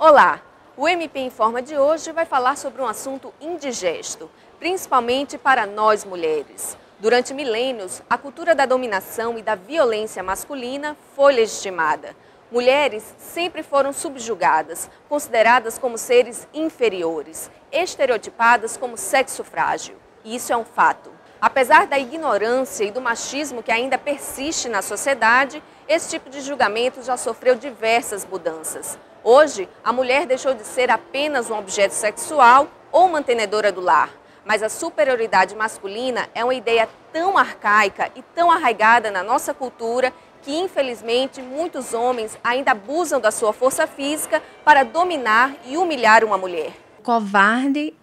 Olá! O MP Informa de hoje vai falar sobre um assunto indigesto, principalmente para nós mulheres. Durante milênios, a cultura da dominação e da violência masculina foi legitimada. Mulheres sempre foram subjugadas, consideradas como seres inferiores, estereotipadas como sexo frágil. E isso é um fato. Apesar da ignorância e do machismo que ainda persiste na sociedade, esse tipo de julgamento já sofreu diversas mudanças. Hoje, a mulher deixou de ser apenas um objeto sexual ou mantenedora do lar. Mas a superioridade masculina é uma ideia tão arcaica e tão arraigada na nossa cultura que, infelizmente, muitos homens ainda abusam da sua força física para dominar e humilhar uma mulher. O covarde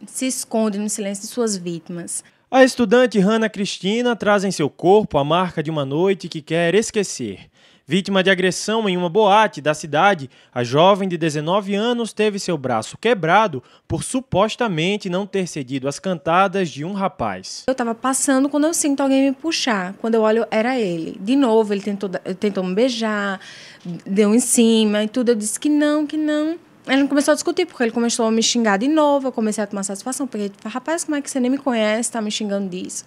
se esconde no silêncio de suas vítimas. A estudante Hannah Cristina traz em seu corpo a marca de uma noite que quer esquecer. Vítima de agressão em uma boate da cidade, a jovem de 19 anos teve seu braço quebrado por supostamente não ter cedido às cantadas de um rapaz. Eu estava passando quando eu sinto alguém me puxar. Quando eu olho, era ele. De novo, ele tentou me beijar, deu em cima e tudo. Eu disse que não, que não. A gente começou a discutir, porque ele começou a me xingar de novo, eu comecei a tomar satisfação, porque ele falou, rapaz, como é que você nem me conhece, tá me xingando disso?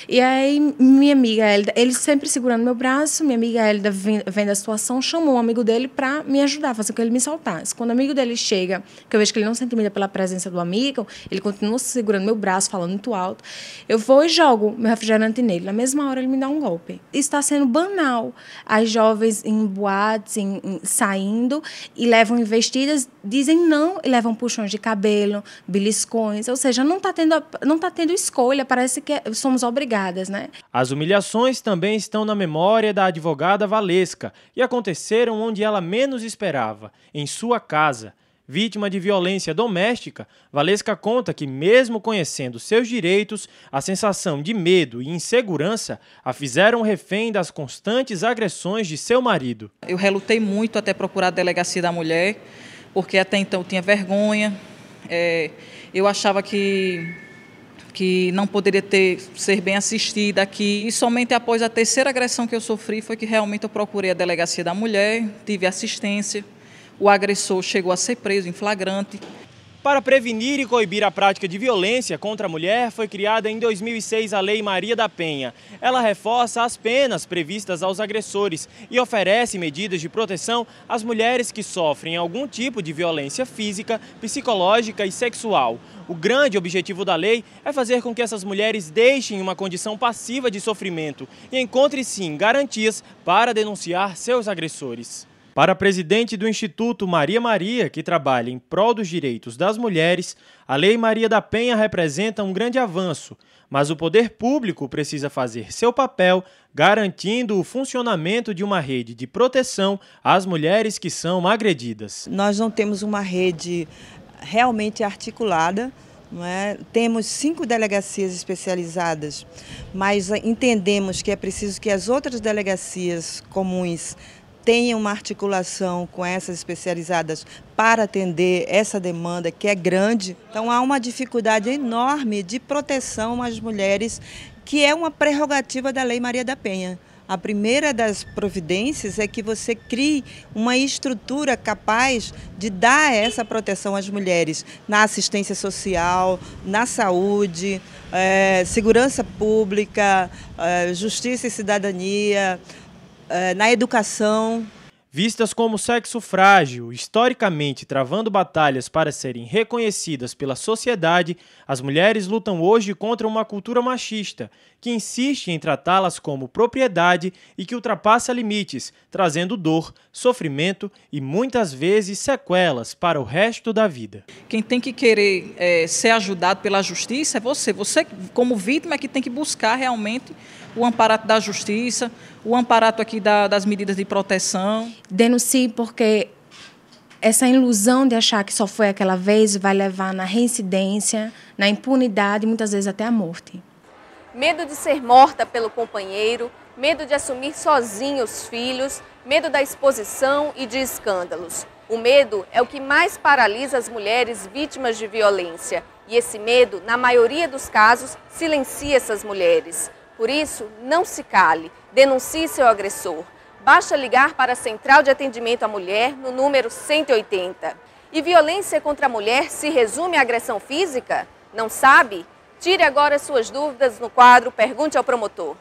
E aí, minha amiga Hélida, ele sempre segurando meu braço, minha amiga Hélida, vendo a situação, chamou um amigo dele para me ajudar, fazer com que ele me soltasse. Quando o amigo dele chega, que eu vejo que ele não se intimida pela presença do amigo, ele continua segurando meu braço, falando muito alto, eu vou e jogo meu refrigerante nele. Na mesma hora, ele me dá um golpe. Isso está sendo banal. As jovens em boates, saindo, e levam investidas, dizem não e levam puxões de cabelo, beliscões, ou seja, não tá tendo escolha, parece que somos obrigadas, né? As humilhações também estão na memória da advogada Valesca e aconteceram onde ela menos esperava, em sua casa. Vítima de violência doméstica, Valesca conta que, mesmo conhecendo seus direitos, a sensação de medo e insegurança a fizeram refém das constantes agressões de seu marido. Eu relutei muito até procurar a delegacia da mulher, porque até então eu tinha vergonha, eu achava que não poderia ser bem assistida aqui. E somente após a terceira agressão que eu sofri foi que realmente eu procurei a delegacia da mulher, tive assistência, o agressor chegou a ser preso em flagrante. Para prevenir e coibir a prática de violência contra a mulher, foi criada em 2006 a Lei Maria da Penha. Ela reforça as penas previstas aos agressores e oferece medidas de proteção às mulheres que sofrem algum tipo de violência física, psicológica e sexual. O grande objetivo da lei é fazer com que essas mulheres deixem uma condição passiva de sofrimento e encontrem, sim, garantias para denunciar seus agressores. Para a presidente do Instituto Maria, que trabalha em prol dos direitos das mulheres, a Lei Maria da Penha representa um grande avanço, mas o poder público precisa fazer seu papel, garantindo o funcionamento de uma rede de proteção às mulheres que são agredidas. Nós não temos uma rede realmente articulada, não é? Temos 5 delegacias especializadas, mas entendemos que é preciso que as outras delegacias comuns tenham uma articulação com essas especializadas para atender essa demanda que é grande. Então há uma dificuldade enorme de proteção às mulheres, que é uma prerrogativa da Lei Maria da Penha. A primeira das providências é que você crie uma estrutura capaz de dar essa proteção às mulheres na assistência social, na saúde, segurança pública, justiça e cidadania, na educação. Vistas como sexo frágil, historicamente travando batalhas para serem reconhecidas pela sociedade, as mulheres lutam hoje contra uma cultura machista, que insiste em tratá-las como propriedade e que ultrapassa limites, trazendo dor, sofrimento e muitas vezes sequelas para o resto da vida. Quem tem que querer ser ajudado pela justiça é você. Você, como vítima, é que tem que buscar realmente o amparato da justiça, o amparato aqui das medidas de proteção. Denuncie, porque essa ilusão de achar que só foi aquela vez vai levar na reincidência, na impunidade e muitas vezes até a morte. Medo de ser morta pelo companheiro, medo de assumir sozinho os filhos, medo da exposição e de escândalos. O medo é o que mais paralisa as mulheres vítimas de violência. E esse medo, na maioria dos casos, silencia essas mulheres. Por isso, não se cale, denuncie seu agressor. Basta ligar para a Central de Atendimento à Mulher no número 180. E violência contra a mulher se resume à agressão física? Não sabe? Tire agora suas dúvidas no quadro Pergunte ao Promotor.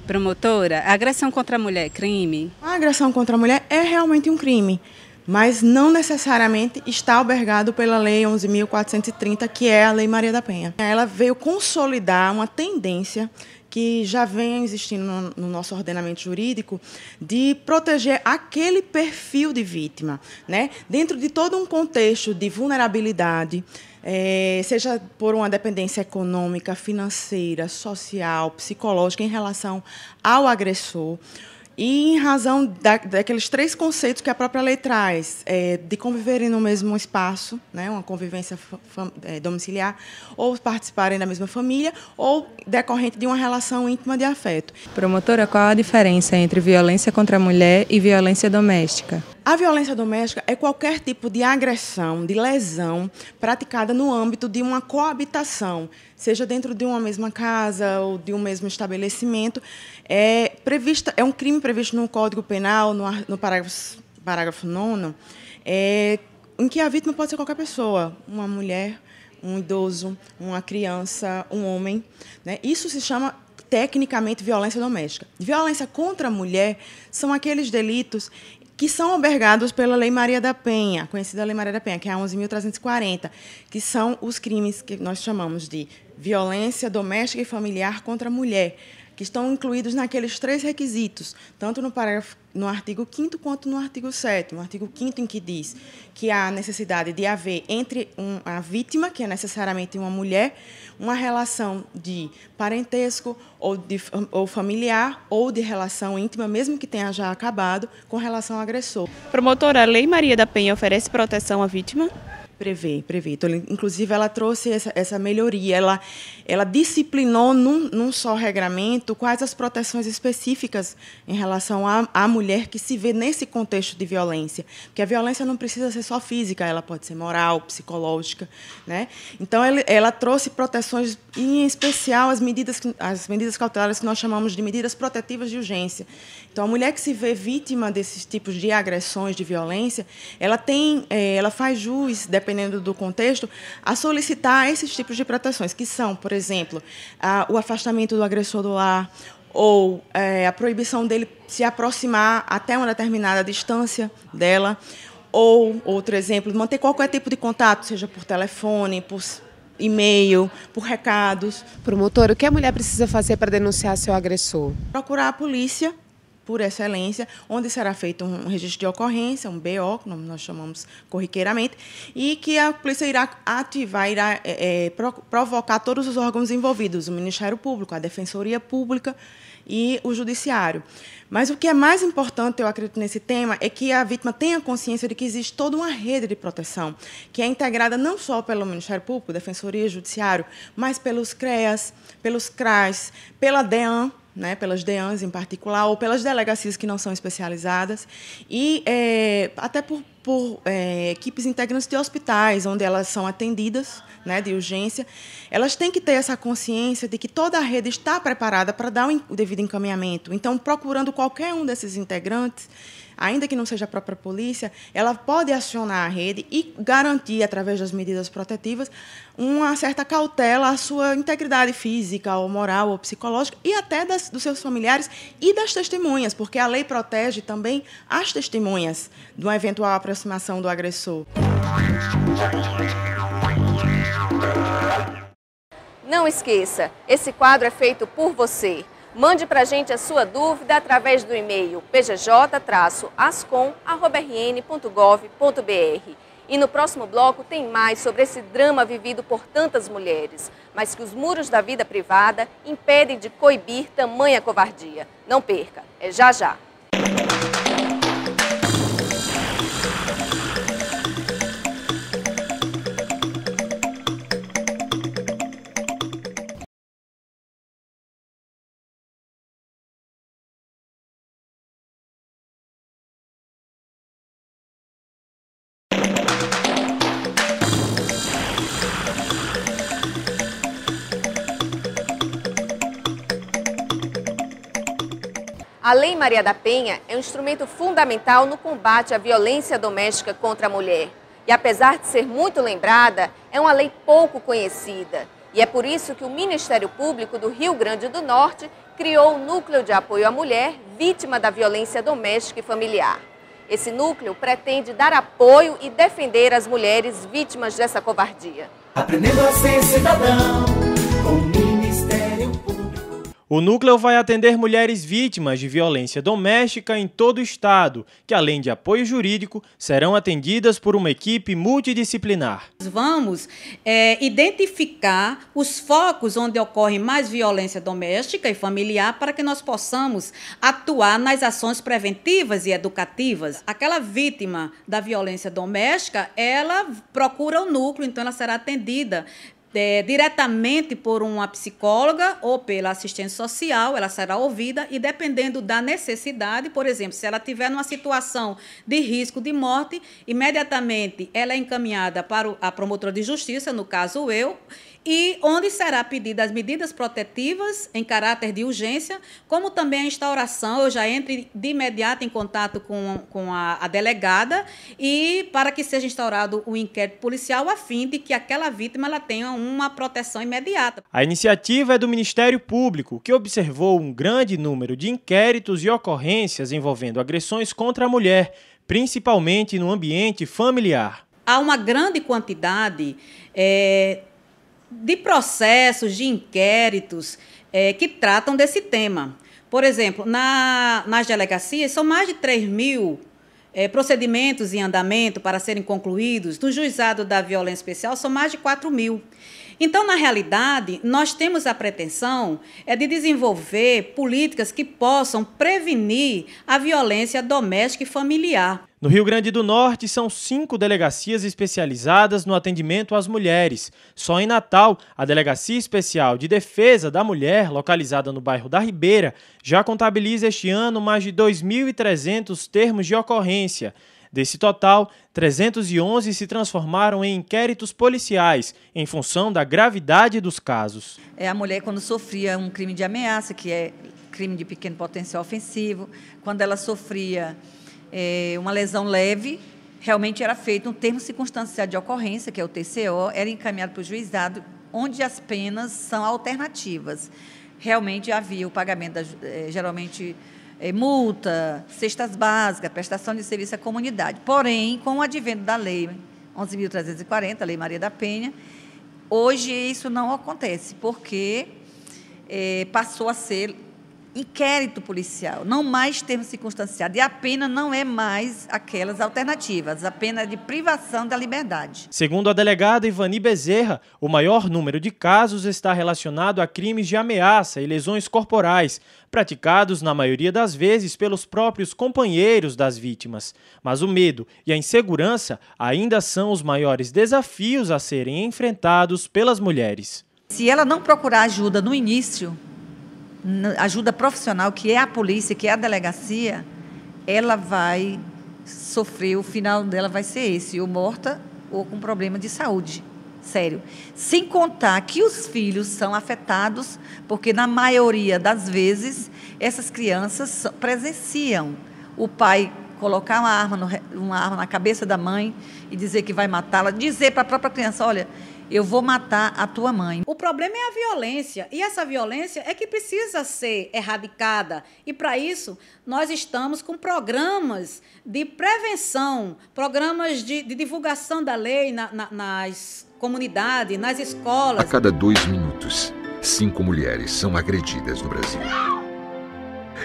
Promotora, a agressão contra a mulher é crime? A agressão contra a mulher é realmente um crime, mas não necessariamente está albergado pela Lei 11.430, que é a Lei Maria da Penha. Ela veio consolidar uma tendência que já vem existindo no nosso ordenamento jurídico de proteger aquele perfil de vítima, né? Dentro de todo um contexto de vulnerabilidade, seja por uma dependência econômica, financeira, social, psicológica em relação ao agressor, e em razão daqueles 3 conceitos que a própria lei traz, de conviverem no mesmo espaço, né, uma convivência domiciliar, ou participarem da mesma família, ou decorrente de uma relação íntima de afeto. Promotora, qual a diferença entre violência contra a mulher e violência doméstica? A violência doméstica é qualquer tipo de agressão, de lesão praticada no âmbito de uma coabitação, seja dentro de uma mesma casa ou de um mesmo estabelecimento. É um crime previsto no Código Penal, no parágrafo 9º, em que a vítima pode ser qualquer pessoa, uma mulher, um idoso, uma criança, um homem, né? Isso se chama tecnicamente violência doméstica. Violência contra a mulher são aqueles delitos que são albergados pela Lei Maria da Penha, conhecida Lei Maria da Penha, que é a 11.340, que são os crimes que nós chamamos de violência doméstica e familiar contra a mulher, que estão incluídos naqueles 3 requisitos, tanto no artigo 5º quanto no artigo 7º. No artigo 5º, em que diz que há necessidade de haver entre a vítima, que é necessariamente uma mulher, uma relação de parentesco ou familiar ou de relação íntima, mesmo que tenha já acabado, com relação ao agressor. Promotora, a Lei Maria da Penha oferece proteção à vítima? Prevê. Então, inclusive, ela trouxe essa melhoria. Ela disciplinou num só regramento quais as proteções específicas em relação à mulher que se vê nesse contexto de violência. Porque a violência não precisa ser só física, ela pode ser moral, psicológica, né? Então, ela trouxe proteções, em especial as medidas cautelares que nós chamamos de medidas protetivas de urgência. Então, a mulher que se vê vítima desses tipos de agressões, de violência, ela faz jus, dependendo do contexto, a solicitar esses tipos de proteções, que são, por exemplo, o afastamento do agressor do lar, ou a proibição dele se aproximar até uma determinada distância dela, ou, outro exemplo, manter qualquer tipo de contato, seja por telefone, por e-mail, por recados. Promotor, o que a mulher precisa fazer para denunciar seu agressor? Procurar a polícia, por excelência, onde será feito um registro de ocorrência, um BO, como nós chamamos corriqueiramente, e que a polícia irá provocar todos os órgãos envolvidos, o Ministério Público, a Defensoria Pública e o Judiciário. Mas o que é mais importante, eu acredito, nesse tema, é que a vítima tenha consciência de que existe toda uma rede de proteção, que é integrada não só pelo Ministério Público, Defensoria e Judiciário, mas pelos CREAS, pelos CRAS, pela DEAN, né, pelas DEANs em particular, ou pelas delegacias que não são especializadas, e até por equipes integrantes de hospitais, onde elas são atendidas, né, de urgência. Elas têm que ter essa consciência de que toda a rede está preparada para dar o devido encaminhamento. Então, procurando qualquer um desses integrantes, ainda que não seja a própria polícia, ela pode acionar a rede e garantir, através das medidas protetivas, uma certa cautela à sua integridade física, ou moral, ou psicológica, e até dos seus familiares e das testemunhas, porque a lei protege também as testemunhas de uma eventual aproximação do agressor. Não esqueça, esse quadro é feito por você. Mande para a gente a sua dúvida através do e-mail pgj-ascom@rn.gov.br. E no próximo bloco tem mais sobre esse drama vivido por tantas mulheres, mas que os muros da vida privada impedem de coibir tamanha covardia. Não perca, é já já. A Lei Maria da Penha é um instrumento fundamental no combate à violência doméstica contra a mulher. E apesar de ser muito lembrada, é uma lei pouco conhecida. E é por isso que o Ministério Público do Rio Grande do Norte criou o Núcleo de Apoio à Mulher Vítima da Violência Doméstica e Familiar. Esse núcleo pretende dar apoio e defender as mulheres vítimas dessa covardia. Aprendendo a ser cidadão com o Ministério Público. O núcleo vai atender mulheres vítimas de violência doméstica em todo o estado, que além de apoio jurídico, serão atendidas por uma equipe multidisciplinar. Vamos identificar os focos onde ocorre mais violência doméstica e familiar para que nós possamos atuar nas ações preventivas e educativas. Aquela vítima da violência doméstica, ela procura o núcleo, então ela será atendida diretamente por uma psicóloga ou pela assistente social, ela será ouvida e, dependendo da necessidade, por exemplo, se ela estiver numa situação de risco de morte, imediatamente ela é encaminhada para a promotora de justiça, no caso eu, e onde será pedida as medidas protetivas em caráter de urgência, como também a instauração, eu já entro de imediato em contato com a delegada, e para que seja instaurado o inquérito policial a fim de que aquela vítima ela tenha uma proteção imediata. A iniciativa é do Ministério Público, que observou um grande número de inquéritos e ocorrências envolvendo agressões contra a mulher, principalmente no ambiente familiar. Há uma grande quantidade de processos, de inquéritos que tratam desse tema. Por exemplo, nas delegacias, são mais de 3.000 procedimentos em andamento para serem concluídos. No juizado da violência especial, são mais de 4.000. Então, na realidade, nós temos a pretensão de desenvolver políticas que possam prevenir a violência doméstica e familiar. No Rio Grande do Norte, são 5 delegacias especializadas no atendimento às mulheres. Só em Natal, a Delegacia Especial de Defesa da Mulher, localizada no bairro da Ribeira, já contabiliza este ano mais de 2.300 termos de ocorrência. Desse total, 311 se transformaram em inquéritos policiais, em função da gravidade dos casos. A mulher, quando sofria um crime de ameaça, que é crime de pequeno potencial ofensivo, quando ela sofria uma lesão leve, realmente era feito um termo circunstanciado de ocorrência, que é o TCO, era encaminhado para o juizado, onde as penas são alternativas. Realmente havia o pagamento, geralmente, multa, cestas básicas, prestação de serviço à comunidade. Porém, com o advento da Lei 11.340, a Lei Maria da Penha, hoje isso não acontece, porque passou a ser inquérito policial, não mais termo circunstanciado, e a pena não é mais aquelas alternativas, a pena é de privação da liberdade. Segundo a delegada Ivani Bezerra, o maior número de casos está relacionado a crimes de ameaça e lesões corporais, praticados na maioria das vezes pelos próprios companheiros das vítimas. Mas o medo e a insegurança ainda são os maiores desafios a serem enfrentados pelas mulheres. Se ela não procurar ajuda no início, ajuda profissional, que é a polícia, que é a delegacia, ela vai sofrer, o final dela vai ser esse, ou morta ou com problema de saúde, sério. Sem contar que os filhos são afetados, porque na maioria das vezes essas crianças presenciam o pai colocar uma arma na cabeça da mãe e dizer que vai matá-la, dizer para a própria criança, olha, eu vou matar a tua mãe. O problema é a violência, e essa violência é que precisa ser erradicada. E, para isso, nós estamos com programas de prevenção, programas de divulgação da lei nas comunidades, nas escolas. A cada 2 minutos, 5 mulheres são agredidas no Brasil.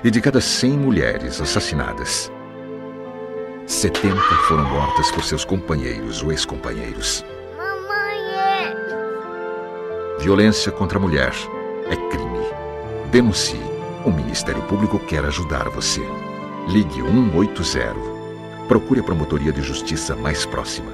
E de cada 100 mulheres assassinadas, 70 foram mortas por seus companheiros ou ex-companheiros. Violência contra a mulher é crime. Denuncie. O Ministério Público quer ajudar você. Ligue 180. Procure a promotoria de justiça mais próxima.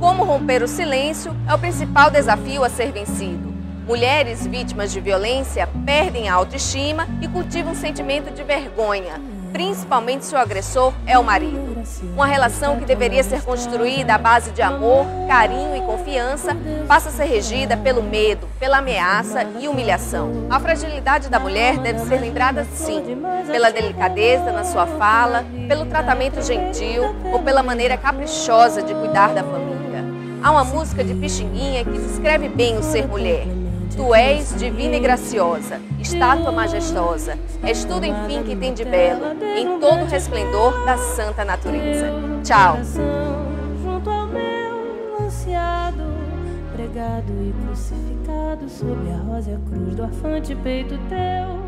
Como romper o silêncio é o principal desafio a ser vencido. Mulheres vítimas de violência perdem a autoestima e cultivam um sentimento de vergonha, principalmente se o agressor é o marido. Uma relação que deveria ser construída à base de amor, carinho e confiança criança passa a ser regida pelo medo, pela ameaça e humilhação. A fragilidade da mulher deve ser lembrada, sim, pela delicadeza na sua fala, pelo tratamento gentil ou pela maneira caprichosa de cuidar da família. Há uma música de Pixinguinha que descreve bem o ser mulher. Tu és divina e graciosa, estátua majestosa, és tudo enfim que tem de belo, em todo o resplendor da santa natureza. Tchau! Junto ao meu ansiado, pregado e crucificado, sob a rósea cruz do afante peito teu.